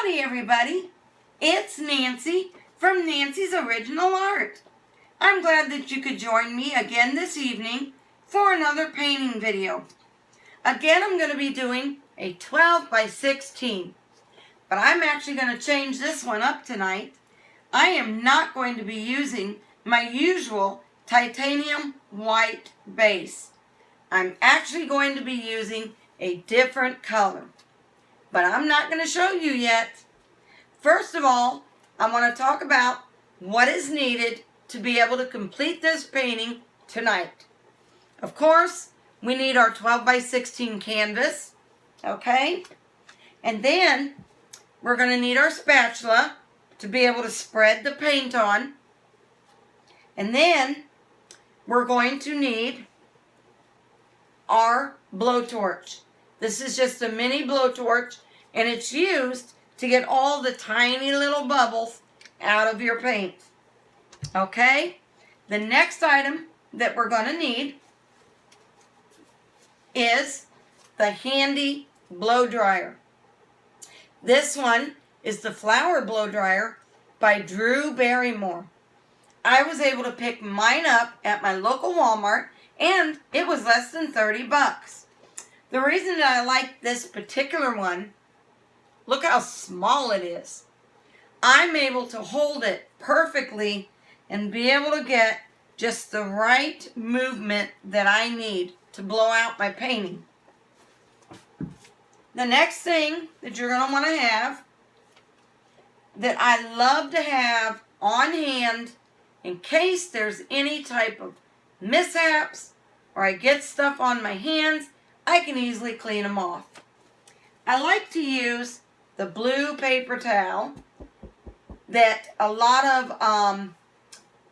Howdy everybody, it's Nancy from Nancy's Original Art. I'm glad that you could join me again this evening for another painting video. Again, I'm going to be doing a 12 by 16, but I'm actually going to change this one up tonight. I am not going to be using my usual titanium white base. I'm actually going to be using a different color. But I'm not going to show you yet. First of all, I want to talk about what is needed to be able to complete this painting tonight. Of course, we need our 12 by 16 canvas, okay? And then we're going to need our spatula to be able to spread the paint on. And then we're going to need our blowtorch. This is just a mini blowtorch, and it's used to get all the tiny little bubbles out of your paint. Okay? The next item that we're going to need is the handy blow dryer. This one is the Flower Blow Dryer by Drew Barrymore. I was able to pick mine up at my local Walmart, and it was less than 30 bucks. The reason that I like this particular one, look how small it is. I'm able to hold it perfectly and be able to get just the right movement that I need to blow out my painting. The next thing that you're going to want to have, that I love to have on hand in case there's any type of mishaps or I get stuff on my hands, I can easily clean them off. I like to use the blue paper towel that a lot of,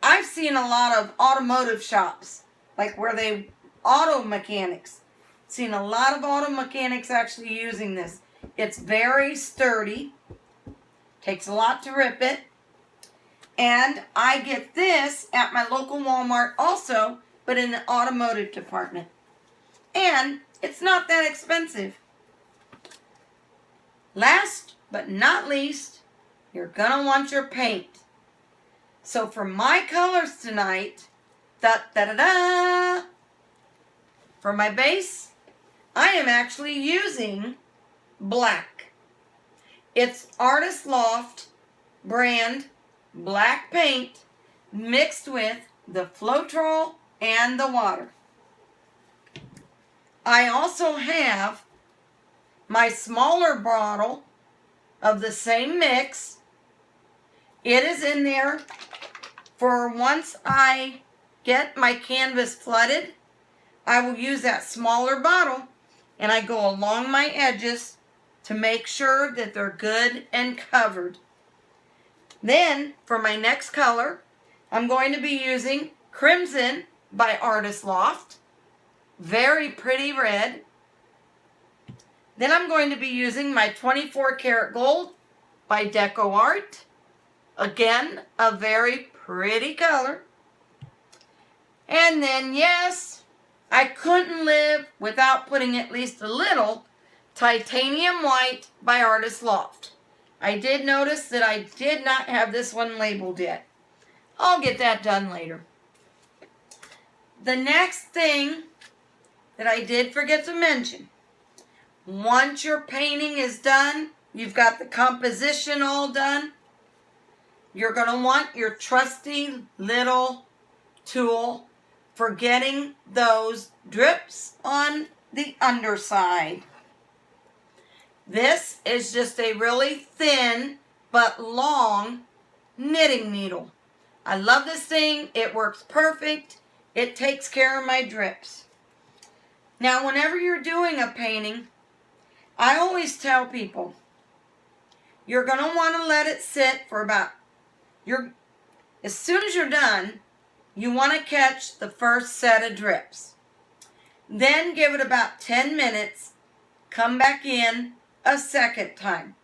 I've seen a lot of automotive shops, like where they, auto mechanics. Seen a lot of auto mechanics actually using this. It's very sturdy. Takes a lot to rip it. And I get this at my local Walmart also, but in the automotive department. And it's not that expensive. Last but not least, you're going to want your paint. So for my colors tonight, for my base, I am actually using black. It's Artist Loft brand black paint mixed with the Floetrol and the water. I also have my smaller bottle of the same mix. It is in there for once I get my canvas flooded, I will use that smaller bottle and I go along my edges to make sure that they're good and covered. Then for my next color, I'm going to be using Crimson by Artist Loft. Very pretty red. Then I'm going to be using my 24 karat gold by Deco Art. Again, a very pretty color. And then, yes, I couldn't live without putting at least a little titanium white by Artist Loft. I did notice that I did not have this one labeled yet. I'll get that done later. The next thing that I did forget to mention, once your painting is done, you've got the composition all done, you're going to want your trusty little tool for getting those drips on the underside. This is just a really thin but long knitting needle. I love this thing. It works perfect. It takes care of my drips. Now, whenever you're doing a painting, I always tell people, you're going to want to let it sit for about, as soon as you're done, you want to catch the first set of drips. Then give it about 10 minutes, come back in a second time.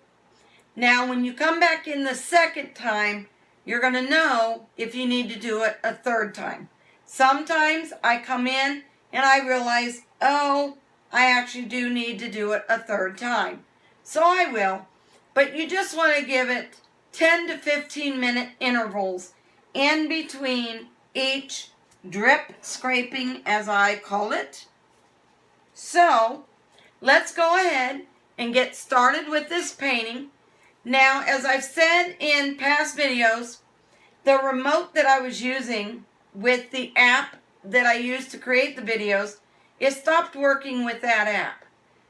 Now, when you come back in the second time, you're going to know if you need to do it a third time. Sometimes I come in and I realize, oh, I actually do need to do it a third time. So I will. but you just want to give it 10 to 15 minute intervals in between each drip scraping, as I call it. So let's go ahead and get started with this painting. Now, as I've said in past videos, the remote that I was using with the app that I used to create the videos, it stopped working with that app.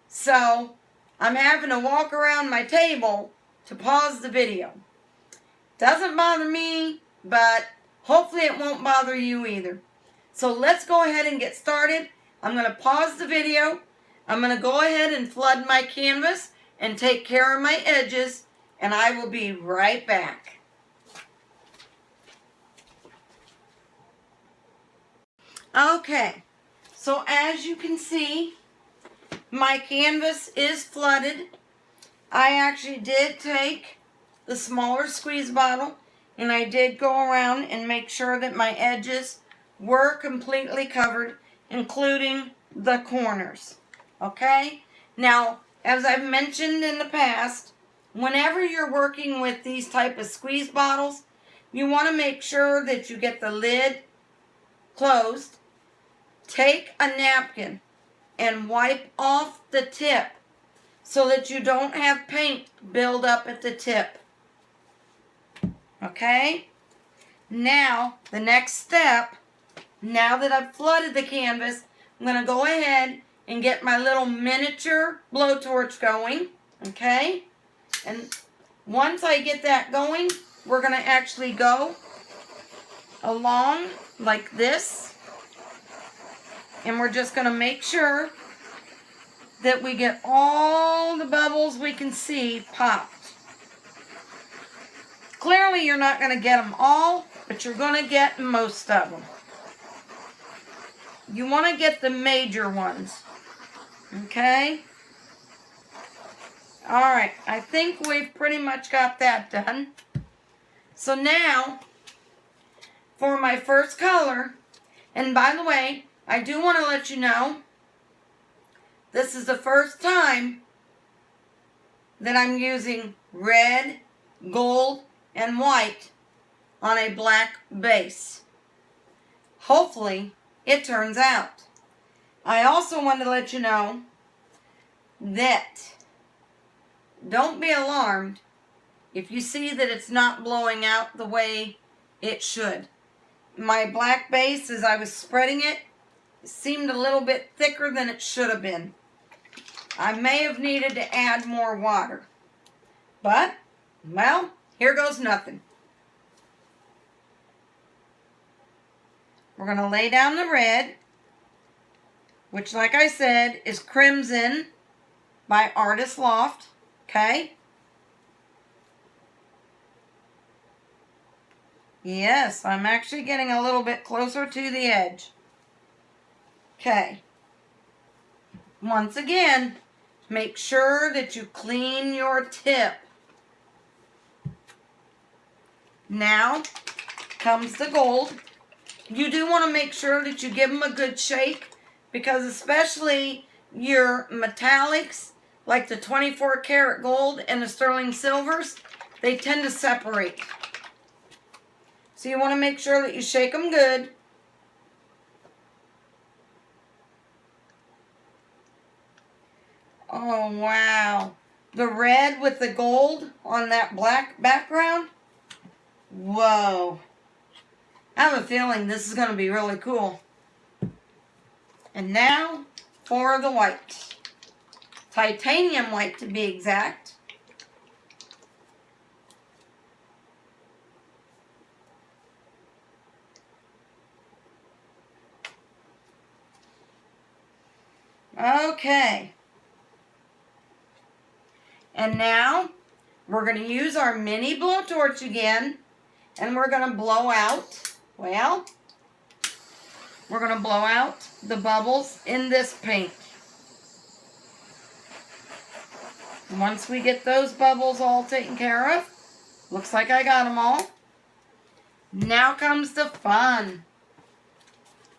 So I'm having to walk around my table to pause the video. Doesn't bother me, but hopefully it won't bother you either. So let's go ahead and get started. I'm going to pause the video. I'm going to go ahead and flood my canvas and take care of my edges, and I will be right back. Okay, so as you can see, my canvas is flooded. I actually did take the smaller squeeze bottle and I did go around and make sure that my edges were completely covered, including the corners. Okay, now as I've mentioned in the past, whenever you're working with these type of squeeze bottles, you want to make sure that you get the lid closed. Take a napkin and wipe off the tip so that you don't have paint build up at the tip. Okay? Now, the next step, now that I've flooded the canvas, I'm going to go ahead and get my little miniature blowtorch going. Okay? And once I get that going, we're going to actually go along like this. And we're just going to make sure that we get all the bubbles we can see popped. Clearly, you're not going to get them all, but you're going to get most of them. You want to get the major ones. Okay? Alright, I think we've pretty much got that done. So now, for my first color, and by the way, I do want to let you know, this is the first time that I'm using red, gold, and white on a black base. Hopefully, it turns out. I also want to let you know that don't be alarmed if you see that it's not blowing out the way it should. My black base, as I was spreading it, seemed a little bit thicker than it should have been. I may have needed to add more water. But, well, here goes nothing. We're going to lay down the red, which, like I said, is Crimson by Artist Loft. Okay? Yes, I'm actually getting a little bit closer to the edge. Okay. Once again, make sure that you clean your tip. Now comes the gold. You do want to make sure that you give them a good shake, because especially your metallics, like the 24 karat gold and the sterling silvers, they tend to separate. So you want to make sure that you shake them good. Oh, wow. The red with the gold on that black background. Whoa. I have a feeling this is going to be really cool. And now for the white. Titanium white to be exact. Okay. And now we're going to use our mini blowtorch again, and we're going to blow out, well, we're going to blow out the bubbles in this paint. Once we get those bubbles all taken care of, looks like I got them all. Now comes the fun.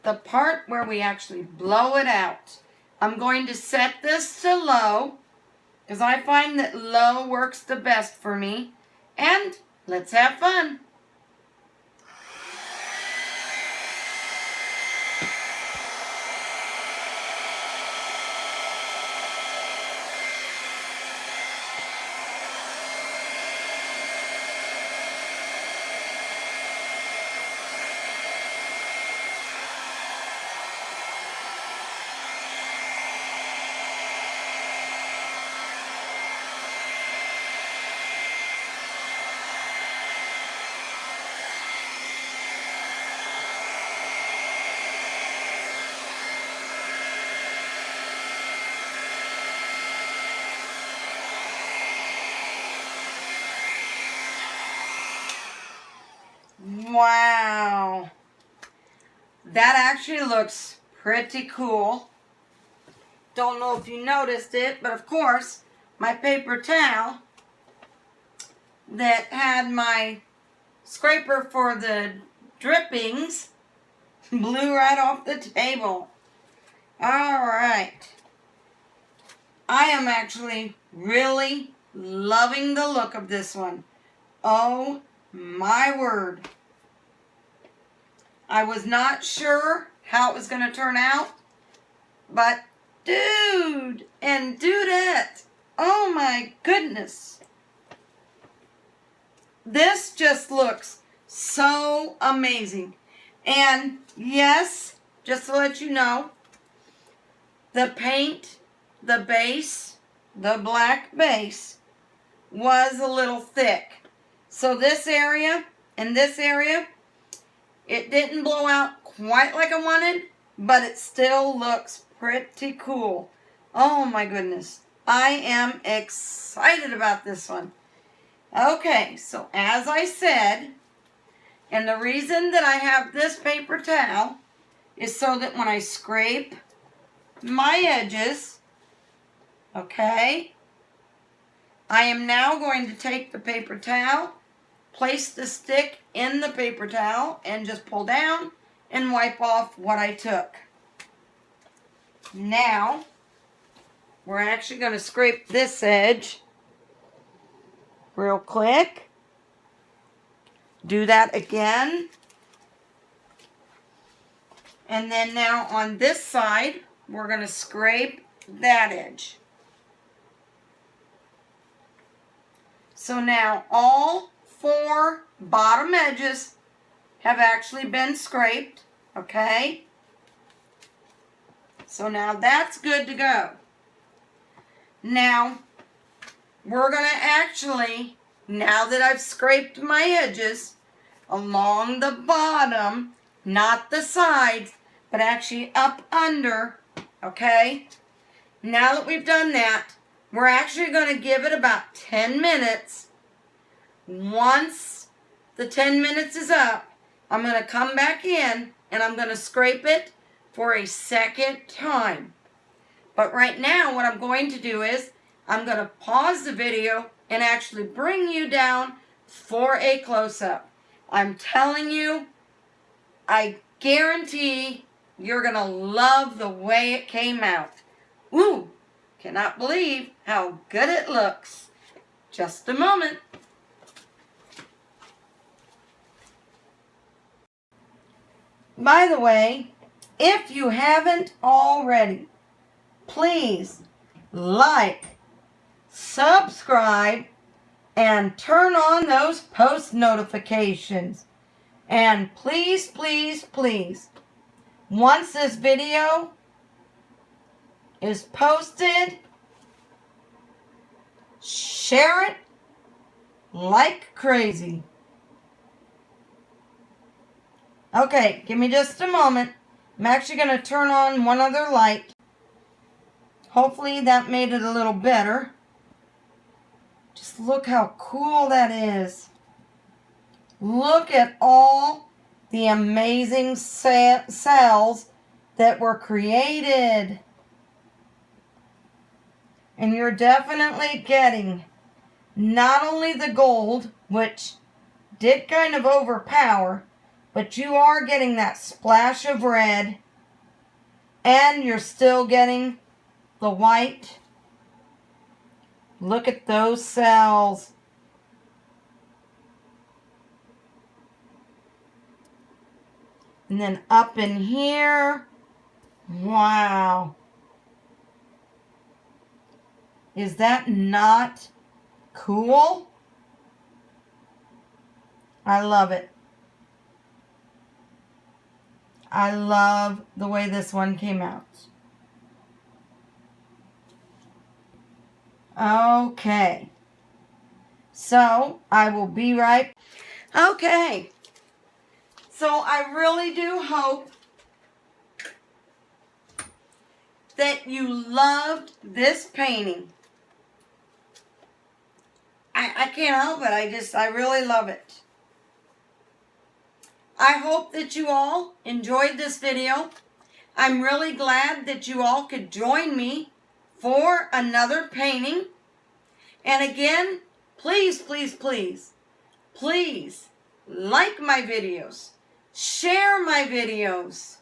The part where we actually blow it out. I'm going to set this to low. because I find that low works the best for me. And let's have fun. Wow. That actually looks pretty cool. Don't know if you noticed it, but of course, my paper towel that had my scraper for the drippings blew right off the table. All right. I am actually really loving the look of this one. Oh my word. I was not sure how it was going to turn out, but dude and dudette, oh my goodness. This just looks so amazing. And yes, just to let you know, the paint, the base, the black base was a little thick. So this area and this area, it didn't blow out quite like I wanted, but it still looks pretty cool. Oh my goodness. I am excited about this one. Okay, so as I said, and the reason that I have this paper towel is so that when I scrape my edges, okay, I am now going to take the paper towel, place the stick in the paper towel, and just pull down and wipe off what I took. Now, we're actually going to scrape this edge real quick. Do that again. And then now on this side, we're going to scrape that edge. So now all 4 bottom edges have actually been scraped, okay? So now that's good to go. Now, we're going to actually, now that I've scraped my edges along the bottom, not the sides, but actually up under, okay? Now that we've done that, we're actually going to give it about 10 minutes. Once the 10 minutes is up, I'm going to come back in and I'm going to scrape it for a second time. But right now, what I'm going to do is I'm going to pause the video and actually bring you down for a close-up. I'm telling you, I guarantee you're going to love the way it came out. Ooh, cannot believe how good it looks. Just a moment. By the way, if you haven't already, please like, subscribe, and turn on those post notifications. And please, please, please, once this video is posted, share it like crazy. Okay, give me just a moment. I'm actually going to turn on one other light. Hopefully that made it a little better. Just look how cool that is. Look at all the amazing cells that were created. And you're definitely getting not only the gold, which did kind of overpower, but you are getting that splash of red, and you're still getting the white Look at those cells. And then up in here. Wow. Is that not cool? I love it. I love the way this one came out. Okay. So I will be right. Okay. So I really do hope that you loved this painting. I can't help it. I really love it. I hope that you all enjoyed this video. I'm really glad that you all could join me for another painting. And again, please, please, please, please like my videos, share my videos,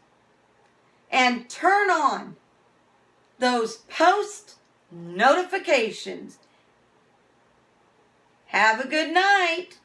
and turn on those post notifications. Have a good night.